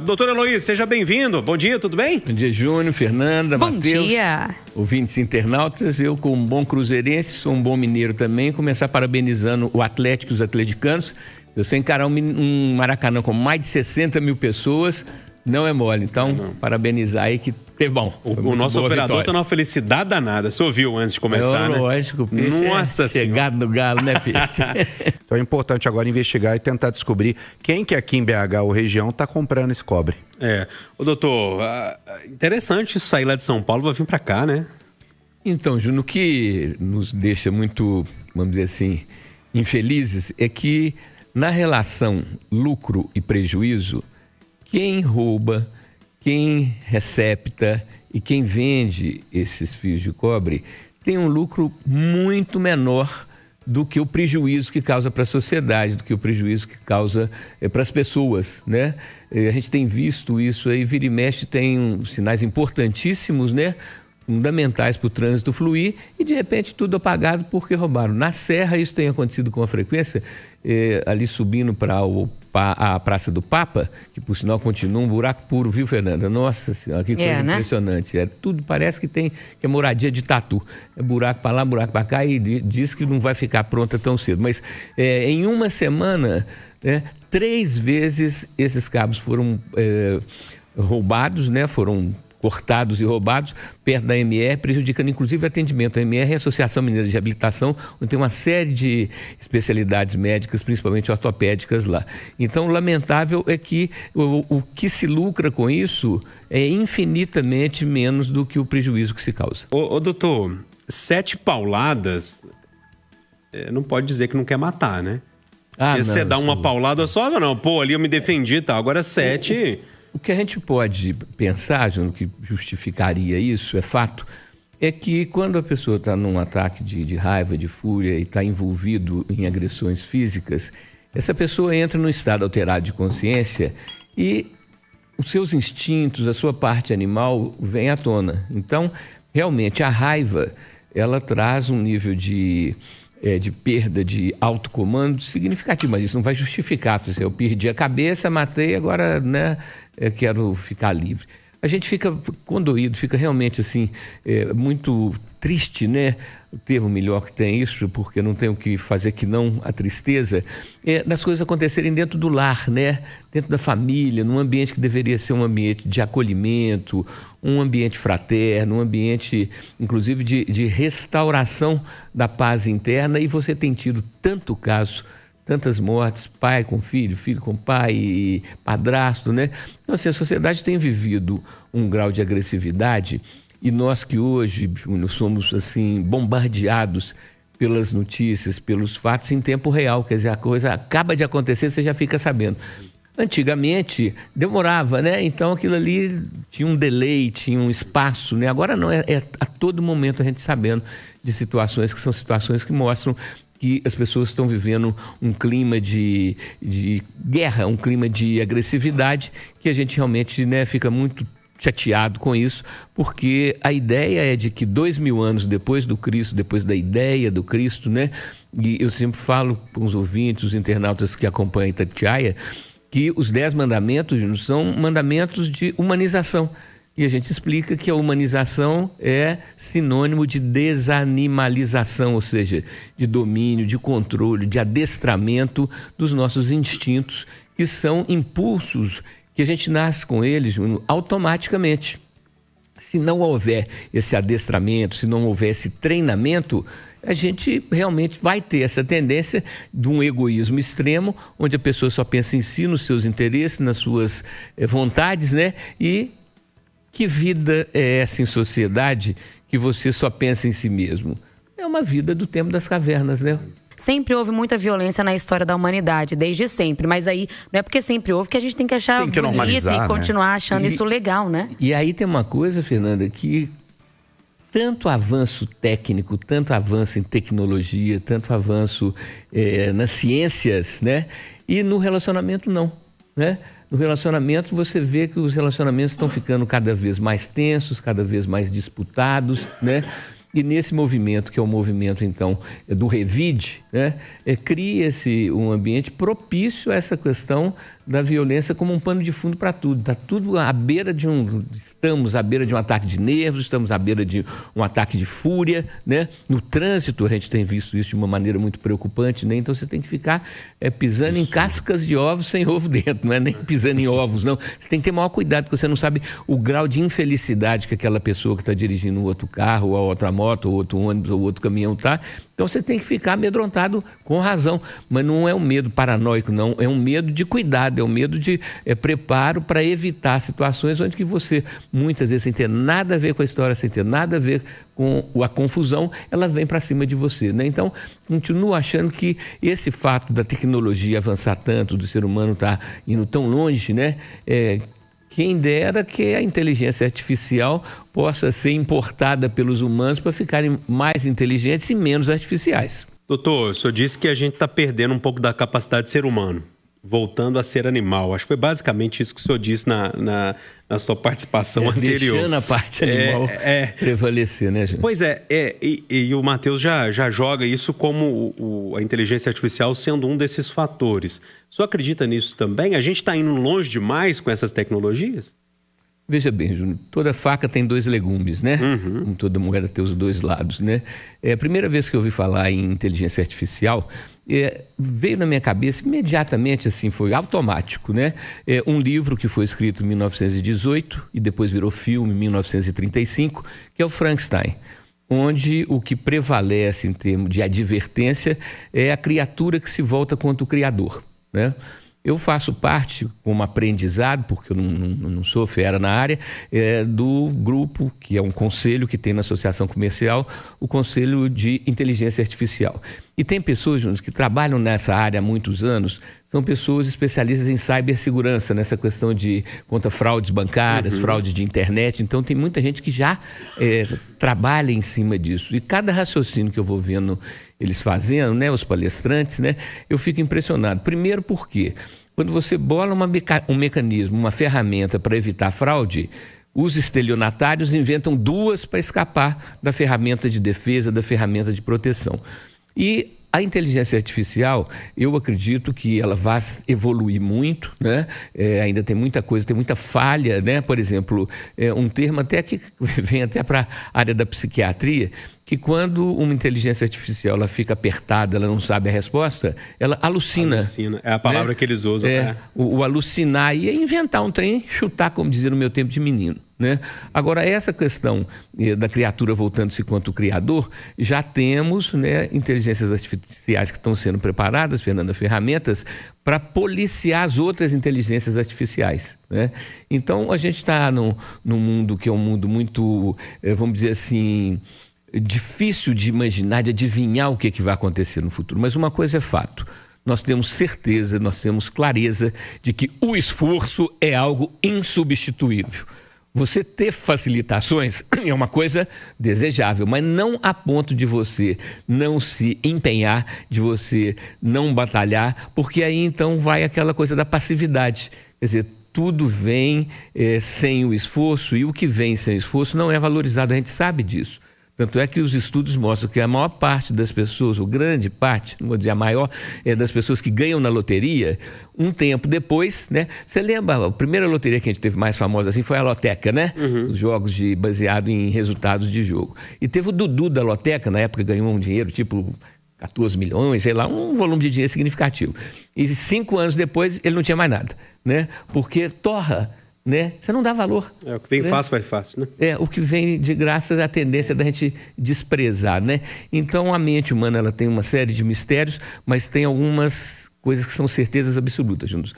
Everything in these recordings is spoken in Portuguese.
Doutor Eloy, seja bem-vindo. Bom dia, tudo bem? Bom dia, Júnior, Fernanda, Matheus. Bom dia. Ouvintes internautas, eu como um bom cruzeirense, sou um bom mineiro também, começar parabenizando o Atlético e os atleticanos. Eu sei encarar um Maracanã com mais de 60 mil pessoas, não é mole. Então, parabenizar aí que teve bom. O nosso operador está numa felicidade danada. Você ouviu antes de começar, né? Lógico, o peixe é chegado no galo, né, peixe? Então é importante agora investigar e tentar descobrir quem que aqui em BH ou região está comprando esse cobre. Ô doutor, interessante isso sair lá de São Paulo para vir para cá, né? Então, Júnior, o que nos deixa muito, vamos dizer assim, infelizes é que na relação lucro e prejuízo, quem rouba, quem recepta e quem vende esses fios de cobre tem um lucro muito menor do que o prejuízo que causa para a sociedade, do que o prejuízo que causa para as pessoas, né? A gente tem visto isso aí, vira e mexe, tem sinais importantíssimos, né? Fundamentais para o trânsito fluir e de repente tudo apagado porque roubaram. Na Serra isso tem acontecido com uma frequência, ali subindo para a Praça do Papa, que por sinal continua um buraco puro, viu, Fernanda? Nossa Senhora, que coisa impressionante. Tudo parece que é moradia de tatu. É buraco para lá, buraco para cá e diz que não vai ficar pronta tão cedo. Mas em uma semana, 3 vezes esses cabos foram roubados, né? Foram cortados e roubados perto da MR, prejudicando inclusive o atendimento. A MR é a Associação Mineira de Reabilitação, onde tem uma série de especialidades médicas, principalmente ortopédicas lá. Então, lamentável é que o que se lucra com isso é infinitamente menos do que o prejuízo que se causa. Ô doutor, 7 pauladas, não pode dizer que não quer matar, né? Porque você dá uma paulada só, não, pô, ali eu me defendi e tal. Agora 7... O que a gente pode pensar, João, que justificaria isso, é fato, é que quando a pessoa está num ataque de raiva, de fúria e está envolvido em agressões físicas, essa pessoa entra num estado alterado de consciência e os seus instintos, a sua parte animal vem à tona. Então, realmente, a raiva, ela traz um nível de perda de autocomando significativo, mas isso não vai justificar. Eu perdi a cabeça, matei, agora, né, quero ficar livre. A gente fica condoído, fica realmente assim, muito triste, né? O termo melhor que tem isso, porque não tem o que fazer que não a tristeza, das coisas acontecerem dentro do lar, né? Dentro da família, num ambiente que deveria ser um ambiente de acolhimento, um ambiente fraterno, um ambiente, inclusive, de restauração da paz interna, e você tem tido tanto caso, tantas mortes, pai com filho, filho com pai, e padrasto, né? Então, assim, a sociedade tem vivido um grau de agressividade e nós que hoje, Júnior, somos, assim, bombardeados pelas notícias, pelos fatos em tempo real. Quer dizer, a coisa acaba de acontecer, você já fica sabendo. Antigamente, demorava, né? Então, aquilo ali tinha um delay, tinha um espaço, né? Agora não, é a todo momento a gente sabendo de situações que são situações que mostram que as pessoas estão vivendo um clima de guerra, um clima de agressividade, que a gente realmente, né, fica muito chateado com isso, porque a ideia é de que 2000 anos depois do Cristo, depois da ideia do Cristo, né, e eu sempre falo para os ouvintes, os internautas que acompanham Itatiaia, que os 10 mandamentos são mandamentos de humanização. E a gente explica que a humanização é sinônimo de desanimalização, ou seja, de domínio, de controle, de adestramento dos nossos instintos, que são impulsos que a gente nasce com eles automaticamente. Se não houver esse adestramento, se não houver esse treinamento, a gente realmente vai ter essa tendência de um egoísmo extremo, onde a pessoa só pensa em si, nos seus interesses, nas suas vontades, né? E que vida é essa em sociedade que você só pensa em si mesmo? É uma vida do tempo das cavernas, né? Sempre houve muita violência na história da humanidade, desde sempre. Mas aí, não é porque sempre houve que a gente tem que achar bonito e continuar achando isso legal, né? E aí tem uma coisa, Fernanda, que tanto avanço técnico, tanto avanço em tecnologia, tanto avanço nas ciências, né? E no relacionamento não, né? No relacionamento você vê que os relacionamentos estão ficando cada vez mais tensos, cada vez mais disputados, né? E nesse movimento, que é o movimento, então, do revide, né? Cria-se um ambiente propício a essa questão da violência como um pano de fundo para tudo. Está tudo à beira de estamos à beira de um ataque de nervos, estamos à beira de um ataque de fúria, né? No trânsito a gente tem visto isso de uma maneira muito preocupante, né? Então você tem que ficar pisando em cascas de ovos sem ovo dentro, não é nem pisando em ovos, não. Você tem que ter maior cuidado, porque você não sabe o grau de infelicidade que aquela pessoa que está dirigindo um outro carro, ou outra moto, ou outro ônibus, ou outro caminhão está. Então você tem que ficar amedrontado com razão, mas não é um medo paranoico, não, é um medo de cuidado, é um medo de preparo para evitar situações onde que você, muitas vezes, sem ter nada a ver com a história, sem ter nada a ver com a confusão, ela vem para cima de você, né? Então, continuo achando que esse fato da tecnologia avançar tanto, do ser humano estar indo tão longe, né? Quem dera que a inteligência artificial possa ser importada pelos humanos para ficarem mais inteligentes e menos artificiais. Doutor, o senhor disse que a gente está perdendo um pouco da capacidade de ser humano, voltando a ser animal. Acho que foi basicamente isso que o senhor disse na sua participação anterior. Deixando a parte animal prevalecer, né, gente? Pois e o Matheus já joga isso como a inteligência artificial sendo um desses fatores. O senhor acredita nisso também? A gente está indo longe demais com essas tecnologias? Veja bem, Júnior, toda faca tem dois legumes, né? Como toda moeda tem os dois lados, né? A primeira vez que eu ouvi falar em inteligência artificial, veio na minha cabeça imediatamente, assim, foi automático, né? Um livro que foi escrito em 1918 e depois virou filme em 1935, que é o Frankenstein, onde o que prevalece em termos de advertência é a criatura que se volta contra o Criador, né? Eu faço parte, como aprendizado, porque eu não sou fera na área, do grupo, que é um conselho que tem na Associação Comercial, o Conselho de Inteligência Artificial. E tem pessoas, Júnior, que trabalham nessa área há muitos anos, são pessoas especialistas em cibersegurança, nessa questão de contra fraudes bancárias, fraudes de internet. Então, tem muita gente que já trabalha em cima disso. E cada raciocínio que eu vou vendo eles fazendo, né, os palestrantes, né, eu fico impressionado. Primeiro porque, quando você bola um mecanismo, uma ferramenta para evitar fraude, os estelionatários inventam duas para escapar da ferramenta de defesa, da ferramenta de proteção. E a inteligência artificial, eu acredito que ela vai evoluir muito, né? Ainda tem muita coisa, tem muita falha, né? Por exemplo, um termo até que vem até para a área da psiquiatria, que quando uma inteligência artificial ela fica apertada, ela não sabe a resposta, ela alucina. É a palavra, né, que eles usam. O alucinar e inventar um trem, chutar, como dizia no meu tempo de menino, né? Agora, essa questão da criatura voltando-se contra o Criador, já temos, né, inteligências artificiais que estão sendo preparadas, Fernanda, ferramentas para policiar as outras inteligências artificiais, né? Então, a gente está num mundo que é um mundo muito, vamos dizer assim, difícil de imaginar, de adivinhar o que vai acontecer no futuro. Mas uma coisa é fato. Nós temos certeza, nós temos clareza de que o esforço é algo insubstituível. Você ter facilitações é uma coisa desejável, mas não a ponto de você não se empenhar, de você não batalhar, porque aí então vai aquela coisa da passividade. Quer dizer, tudo vem sem o esforço, e o que vem sem esforço não é valorizado, a gente sabe disso. Tanto é que os estudos mostram que a maior parte das pessoas, ou grande parte, não vou dizer a maior, das pessoas que ganham na loteria, um tempo depois, né? Você lembra, a primeira loteria que a gente teve mais famosa assim foi a Loteca, né? Os jogos baseados em resultados de jogo. E teve o Dudu da Loteca, na época ganhou um dinheiro tipo 14 milhões, sei lá, um volume de dinheiro significativo. E 5 anos depois ele não tinha mais nada, né? Porque torra, né? Você não dá valor. O que vem fácil vai fácil, né? O que vem de graça é a tendência da gente desprezar, né? Então a mente humana ela tem uma série de mistérios, mas tem algumas coisas que são certezas absolutas juntos.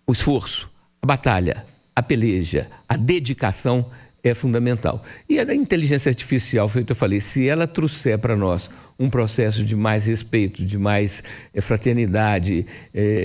O esforço, a batalha, a peleja, a dedicação é fundamental. E a inteligência artificial, feito eu falei, se ela trouxer para nós um processo de mais respeito, de mais fraternidade,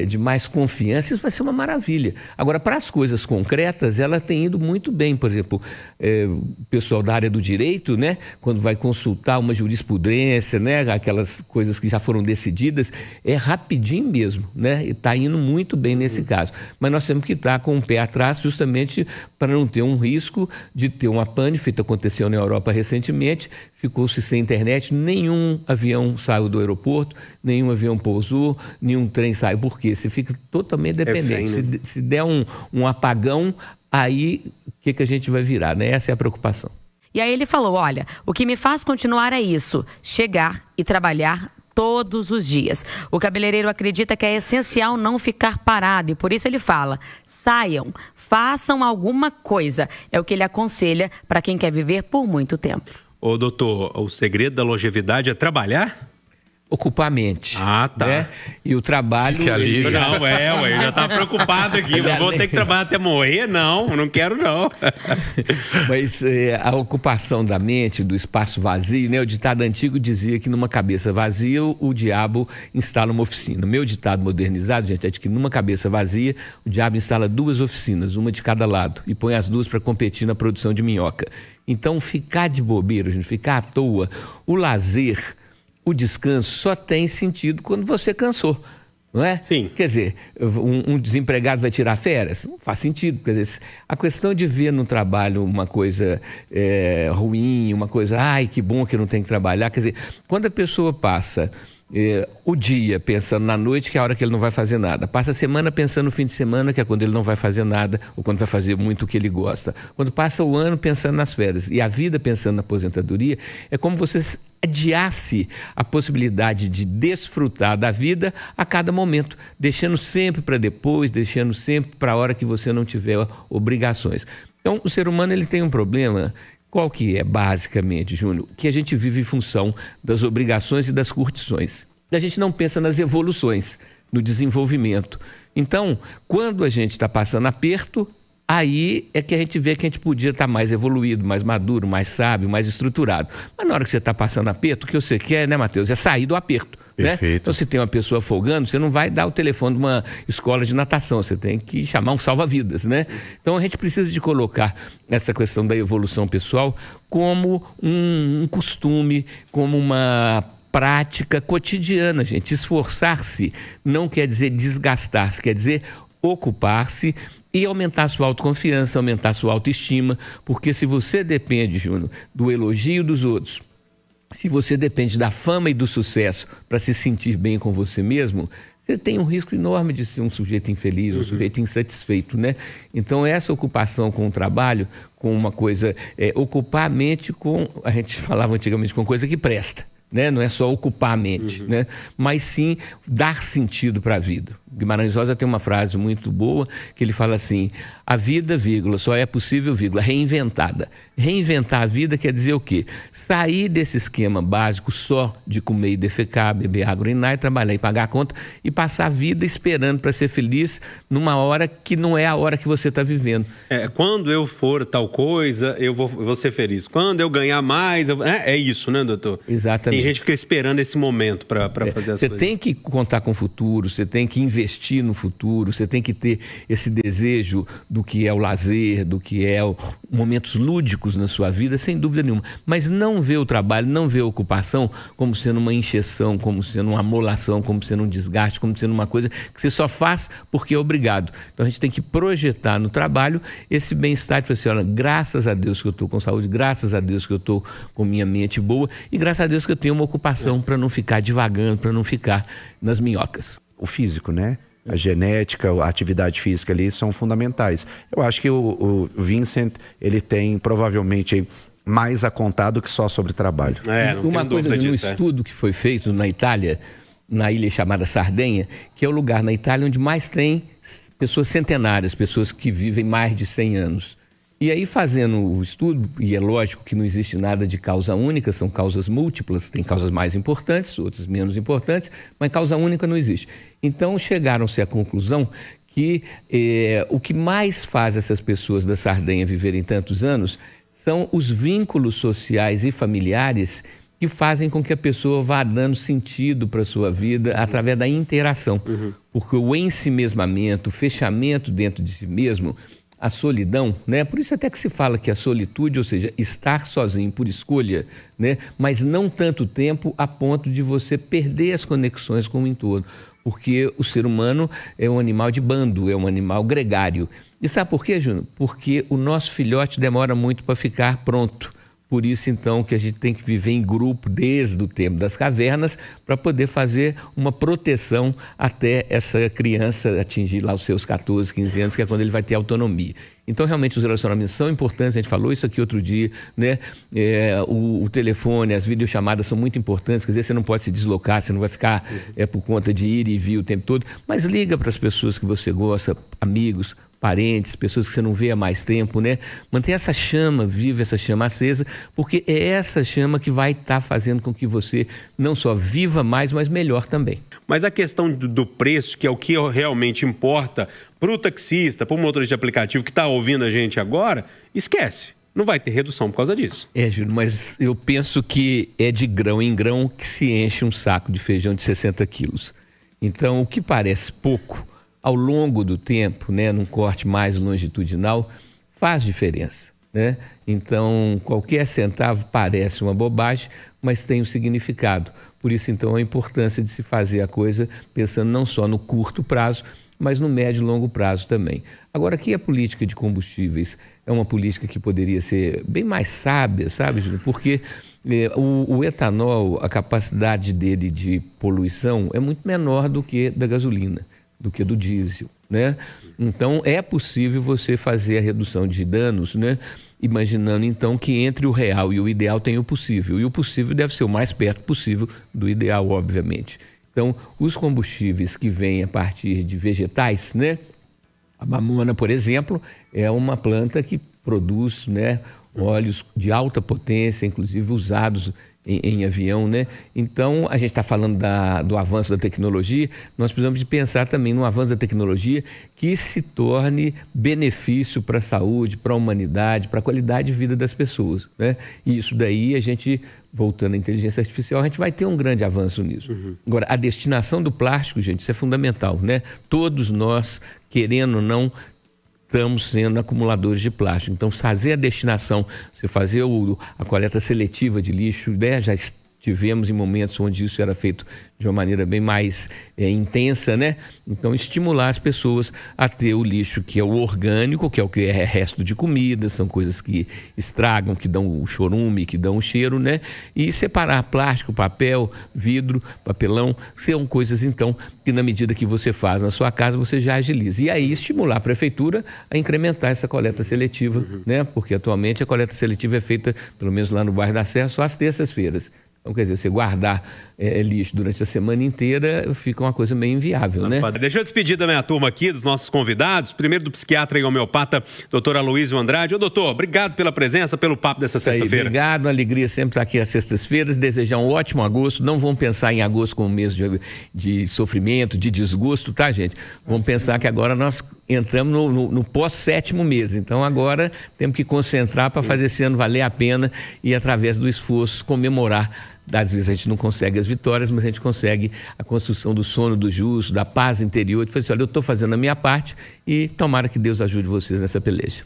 de mais confiança, isso vai ser uma maravilha. Agora, para as coisas concretas, ela tem ido muito bem. Por exemplo, o pessoal da área do direito, né, quando vai consultar uma jurisprudência, né, aquelas coisas que já foram decididas, é rapidinho mesmo, né, e está indo muito bem nesse caso. Mas nós temos que estar com o pé atrás justamente para não ter um risco de ter uma pane, feito aconteceu na Europa recentemente, ficou-se sem internet, nenhum avião saiu do aeroporto, nenhum avião pousou, nenhum trem saiu. Por quê? Você fica totalmente dependente. Se der um apagão, aí o que a gente vai virar, né? Essa é a preocupação. E aí ele falou, olha, o que me faz continuar é isso, chegar e trabalhar todos os dias. O cabeleireiro acredita que é essencial não ficar parado e por isso ele fala, saiam, façam alguma coisa. É o que ele aconselha para quem quer viver por muito tempo. Ô doutor, o segredo da longevidade é trabalhar? Ocupar a mente. Ah, tá. Né? E o trabalho... Que alívio. Não, eu já estava preocupado aqui. Vou ter que trabalhar até morrer? Não quero não. Mas a ocupação da mente, do espaço vazio, né? O ditado antigo dizia que numa cabeça vazia o diabo instala uma oficina. Meu ditado modernizado, gente, é de que numa cabeça vazia o diabo instala 2 oficinas, uma de cada lado, e põe as 2 para competir na produção de minhoca. Então, ficar de bobeira, gente, ficar à toa, o lazer... O descanso só tem sentido quando você cansou, não é? Sim. Quer dizer, um desempregado vai tirar férias? Não faz sentido. Quer dizer, a questão de ver no trabalho uma coisa ruim, uma coisa, ai, que bom que não tem que trabalhar. Quer dizer, quando a pessoa passa o dia pensando na noite, que é a hora que ele não vai fazer nada. Passa a semana pensando no fim de semana, que é quando ele não vai fazer nada, ou quando vai fazer muito o que ele gosta. Quando passa o ano pensando nas férias e a vida pensando na aposentadoria, é como você adiasse a possibilidade de desfrutar da vida a cada momento, deixando sempre para depois, deixando sempre para a hora que você não tiver obrigações. Então, o ser humano ele tem um problema. Qual que é, basicamente, Júnior? Que a gente vive em função das obrigações e das curtições. A gente não pensa nas evoluções, no desenvolvimento. Então, quando a gente está passando aperto, aí é que a gente vê que a gente podia estar mais evoluído, mais maduro, mais sábio, mais estruturado. Mas na hora que você está passando aperto, o que você quer, né, Matheus? É sair do aperto. Né? Então, se tem uma pessoa afogando, você não vai dar o telefone de uma escola de natação, você tem que chamar um salva-vidas, né? Então, a gente precisa de colocar essa questão da evolução pessoal como um costume, como uma prática cotidiana, gente. Esforçar-se não quer dizer desgastar-se, quer dizer ocupar-se e aumentar sua autoconfiança, aumentar sua autoestima, porque se você depende, Júnior, do elogio dos outros, se você depende da fama e do sucesso para se sentir bem com você mesmo, você tem um risco enorme de ser um sujeito infeliz, um sujeito insatisfeito, né? Então, essa ocupação com o trabalho, com uma coisa, ocupar a mente com, a gente falava antigamente, com coisa que presta. Né? Não é só ocupar a mente, né? Mas sim dar sentido para a vida. Guimarães Rosa tem uma frase muito boa que ele fala assim, a vida, vírgula, só é possível, vírgula, reinventada. Reinventar a vida quer dizer o quê? Sair desse esquema básico só de comer e defecar, beber água, urinar e trabalhar e pagar a conta e passar a vida esperando para ser feliz numa hora que não é a hora que você está vivendo. Quando eu for tal coisa, eu vou ser feliz. Quando eu ganhar mais, é isso, né, doutor? Exatamente. Tem gente que fica esperando esse momento para fazer as coisas. Você tem que contar com o futuro, você tem que investir no futuro, você tem que ter esse desejo do que é o lazer, do que é momentos lúdicos na sua vida, sem dúvida nenhuma. Mas não ver o trabalho, não ver a ocupação como sendo uma encheção, como sendo uma amolação, como sendo um desgaste, como sendo uma coisa que você só faz porque é obrigado. Então a gente tem que projetar no trabalho esse bem-estar de você, olha, graças a Deus que eu estou com saúde, graças a Deus que eu estou com minha mente boa e graças a Deus que eu tenho uma ocupação para não ficar divagando, para não ficar nas minhocas. O físico, né? A genética, a atividade física ali são fundamentais. Eu acho que o Vincent, ele tem provavelmente mais a contar do que só sobre trabalho. Uma coisa, um estudo que foi feito na Itália, na ilha chamada Sardenha, que é o lugar na Itália onde mais tem pessoas centenárias, pessoas que vivem mais de 100 anos. E aí, fazendo o estudo, e é lógico que não existe nada de causa única, são causas múltiplas, tem causas mais importantes, outras menos importantes, mas causa única não existe. Então, chegaram-se à conclusão que o que mais faz essas pessoas da Sardenha viverem tantos anos são os vínculos sociais e familiares que fazem com que a pessoa vá dando sentido para a sua vida através da interação. Porque o ensimesmamento, o fechamento dentro de si mesmo, a solidão, né? Por isso até que se fala que a solitude, ou seja, estar sozinho por escolha, né? Mas não tanto tempo a ponto de você perder as conexões com o entorno. Porque o ser humano é um animal de bando, é um animal gregário. E sabe por quê, Júnior? Porque o nosso filhote demora muito para ficar pronto. Por isso, então, que a gente tem que viver em grupo desde o tempo das cavernas para poder fazer uma proteção até essa criança atingir lá os seus 14, 15 anos, que é quando ele vai ter autonomia. Então, realmente, os relacionamentos são importantes, a gente falou isso aqui outro dia, né? O telefone, as videochamadas são muito importantes, quer dizer, você não pode se deslocar, você não vai ficar por conta de ir e vir o tempo todo, mas liga para as pessoas que você gosta, amigos, parentes, pessoas que você não vê há mais tempo, né? Mantenha essa chama viva, essa chama acesa, porque é essa chama que vai estar fazendo com que você não só viva mais, mas melhor também. Mas a questão do preço, que é o que realmente importa para o taxista, para o motorista de aplicativo que está ouvindo a gente agora, esquece. Não vai ter redução por causa disso. Júlio, mas eu penso que é de grão em grão que se enche um saco de feijão de 60 quilos. Então, o que parece pouco, ao longo do tempo, né, num corte mais longitudinal, faz diferença, né? Então, qualquer centavo parece uma bobagem, mas tem um significado. Por isso, então, a importância de se fazer a coisa pensando não só no curto prazo, mas no médio e longo prazo também. Agora, aqui a política de combustíveis é uma política que poderia ser bem mais sábia, sabe, Júlio? Porque o etanol, a capacidade dele de poluição é muito menor do que da gasolina, do que do diesel, né? Então, é possível você fazer a redução de danos, né? Imaginando, então, que entre o real e o ideal tem o possível. E o possível deve ser o mais perto possível do ideal, obviamente. Então, os combustíveis que vêm a partir de vegetais, né? A mamona, por exemplo, é uma planta que produz, né, óleos de alta potência, inclusive usados em avião, né? Então, a gente está falando do avanço da tecnologia, nós precisamos de pensar também no avanço da tecnologia que se torne benefício para a saúde, para a humanidade, para a qualidade de vida das pessoas, né? E isso daí, a gente, voltando à inteligência artificial, a gente vai ter um grande avanço nisso. Agora, a destinação do plástico, gente, isso é fundamental, né? Todos nós, querendo ou não, estamos sendo acumuladores de plástico. Então, fazer a destinação, você fazer a coleta seletiva de lixo, né? Já tivemos em momentos onde isso era feito de uma maneira bem mais intensa, né? Então, estimular as pessoas a ter o lixo que é o orgânico, que é resto de comida, são coisas que estragam, que dão o chorume, que dão o cheiro, né? E separar plástico, papel, vidro, papelão, são coisas, então, que na medida que você faz na sua casa, você já agiliza. E aí, estimular a prefeitura a incrementar essa coleta seletiva, né? Porque atualmente a coleta seletiva é feita, pelo menos lá no bairro da Serra, só às terças-feiras. Então, quer dizer, você guardar lixo durante a semana inteira fica uma coisa meio inviável, né? Deixa eu despedir da minha turma aqui, dos nossos convidados. Primeiro do psiquiatra e homeopata, doutor Aloysio Andrade. Ô, doutor, obrigado pela presença, pelo papo dessa sexta-feira. Obrigado, uma alegria sempre estar aqui às sextas-feiras. Desejar um ótimo agosto. Não vamos pensar em agosto como mês de sofrimento, de desgosto, tá, gente? Vamos pensar que agora nós entramos no pós-7º mês. Então, agora temos que concentrar para fazer esse ano valer a pena e, através do esforço, comemorar. Às vezes a gente não consegue as vitórias, mas a gente consegue a construção do sono do justo, da paz interior. De fazer assim, olha, eu estou fazendo a minha parte e tomara que Deus ajude vocês nessa peleja.